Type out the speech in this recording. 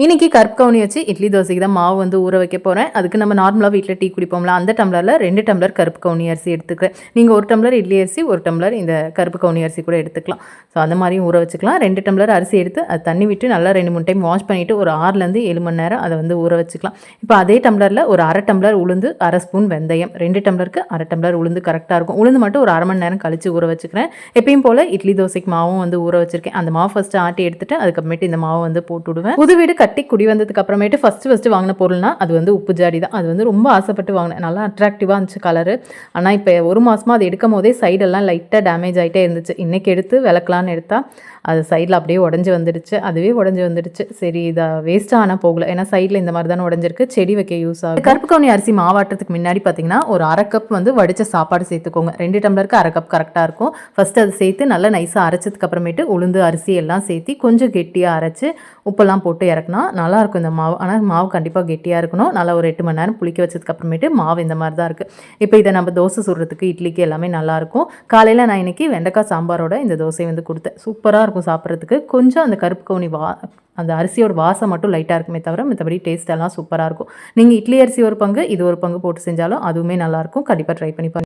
இன்னைக்கு கருப்பு கவுனி வச்சு இட்லி தோசைக்கு தான் மாவு வந்து ஊற வைக்க போகிறேன். அதுக்கு நம்ம நார்மலாக வீட்டில் டீ குடிப்போம்ல, அந்த டம்ளரில் 2 டம்ளர் கருப்பு கவுனி அரிசி எடுத்துக்கிறேன். நீங்கள் 1 டம்ளர் இட்லி அரிசி, 1 டம்ளர் இந்த கருப்பு கவுனி அரிசி கூட எடுத்துக்கலாம். ஸோ அந்த மாதிரியும் ஊற வச்சுக்கலாம். 2 டம்ளர் அரிசி எடுத்து அது தண்ணி விட்டு நல்லா 2, 3 டைம் வாஷ் பண்ணிவிட்டு ஒரு 6லேருந்து 7 மணி நேரம் அதை வந்து ஊற வச்சுக்கலாம். இப்போ அதே டம்ளரில் ஒரு 1/2 டம்ளர் உளுந்து, 1/2 ஸ்பூன் வெந்தயம், 2 டம்ளருக்கு 1/2 டம்ளர் உளுந்து கரெக்டாக இருக்கும். உளுந்து மட்டும் ஒரு 1/2 மணி நேரம் கழித்து ஊற வச்சுக்கிறேன். எப்பயும் போல் இட்லி தோசைக்கு மாவும் வந்து ஊற வச்சுருக்கேன். அந்த மாவு ஃபஸ்ட்டு ஆட்டி எடுத்துட்டு அதுக்கப்புறமேட்டு இந்த மாவை வந்து போட்டு விடுவேன். புது வீடு கட்டி குடி வந்ததுக்கு அப்புறமேட்டு ஃபஸ்ட்டு வாங்கின பொருள்னா அது வந்து உப்பு ஜாடி தான். அது வந்து ரொம்ப ஆசைப்பட்டு வாங்கினேன். நல்லா அட்ராக்டிவாக இருந்துச்சு கலரு. ஆனால் இப்போ 1 மாதமாக அது எடுக்கும் போதே சைடெல்லாம் லைட்டாக டேமேஜ் ஆகிட்டே இருந்துச்சு. இன்றைக்கி எடுத்து விளக்கலான்னு எடுத்தால் அது சைடில் அப்படியே உடஞ்சி வந்துடுச்சு. அதுவே உடஞ்சி வந்துடுச்சு. சரி இதை வேஸ்ட்டாக ஆனால் போகல. ஏன்னா சைடில் இந்த மாதிரி தானே உடஞ்சிருக்கு. செடி வைக்க யூஸ் ஆகும். கருப்பு கவுனி அரிசி மாவாட்டுறதுக்கு முன்னாடி பார்த்தீங்கன்னா ஒரு 1/2 கப் வந்து வடித்த சாப்பாடு சேர்த்துக்கோங்க. 2 டம்ளருக்கு 1/2 கப் கரெக்டாக இருக்கும். ஃபஸ்ட்டு அதை சேர்த்து நல்லா நைஸாக அரைச்சதுக்கு அப்புறமேட்டு உளுந்து அரிசி எல்லாம் சேர்த்து கொஞ்சம் கெட்டியாக அரைச்சி உப்பெல்லாம் போட்டு இறக்குனா நல்லாயிருக்கும் இந்த மாவு. ஆனால் மாவு கண்டிப்பாக கெட்டியாக இருக்கணும். நல்லா ஒரு 8 மணி நேரம் புளிக்க வச்சதுக்கு அப்புறமேட்டு மாவு இந்த மாதிரி தான் இருக்குது. இப்போ இதை நம்ம தோசை சுடுறதுக்கு இட்லிக்கு எல்லாமே நல்லாயிருக்கும். காலையில் நான் இன்றைக்கி வெண்டைக்காய் சாம்பாரோட இந்த தோசை வந்து கொடுத்தேன். சூப்பராக இருக்கும் சாப்பிட்றதுக்கு. கொஞ்சம் அந்த கருப்பு கவுனி அந்த அரிசியோட வாசம் மட்டும் லைட்டாக இருக்குமே தவிர மற்றபடி டேஸ்ட் எல்லாம் சூப்பராக இருக்கும். நீங்கள் இட்லி அரிசி ஒரு பங்கு, இது ஒரு பங்கு போட்டு செஞ்சாலும் அதுவுமே நல்லாயிருக்கும். கண்டிப்பாக ட்ரை பண்ணி பாருங்கள்.